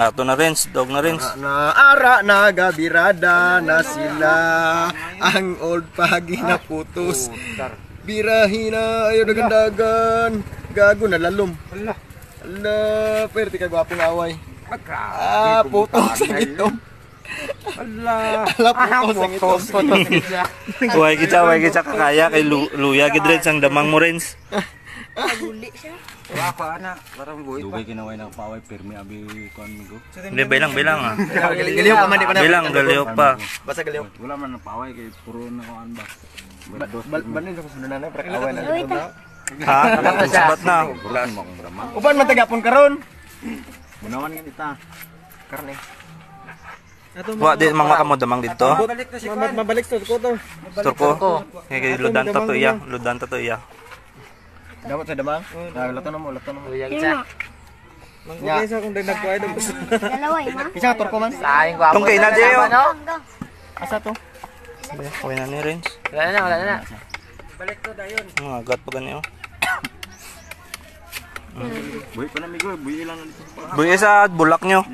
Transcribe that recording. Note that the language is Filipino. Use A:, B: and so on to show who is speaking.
A: Ato na rin, dog na rin.
B: Naara na gabirada na sila. Ang old pagi na putos. Birahin na ayaw nagandagan. Gago na lalom. Ala, pwede ka gwapong away. Putos ang ito.
C: Ala,
B: putos ang ito.
A: Huwag kita kakaya kay Luya Gidred sang damang mo rin.
D: Guli siya.
C: apa anak, parang buhay pa.
E: Dugay kinaway ng paway, pirmi abi kon migo.
A: Hindi, bilang ah.
B: Galiw pa man, di pa na.
A: Bilang, galiw pa.
B: Basta galiw.
E: Wala man ng paway, kay puro na kuan ba.
B: Banin sa kusunan na, pre away na dito na.
A: Ha? Sabat na.
B: Uban man tagapon karon.
E: Munawan nga kita.
B: Karne.
A: Wa di mga kamo damang dito.
C: Balik na si Kwan.
B: Mabalik to ko.
A: Turko. Kay ludan ta to iya, ludan ta to iya.
B: Dapat sa damang. Lato na mo.
D: Yan.
C: Mangkukay sa kung nagkuhay ng gusto.
D: Dalawa ma.
B: Isa turko man.
A: Tungkay na diyo.
B: Asa to?
A: Kuya na ni rin.
D: Wala na.
C: Balik to dayon.
A: Agat pa gani oh.
E: Buhay pa na migo, buhay lang dito.
A: Buya sa bulak nyo.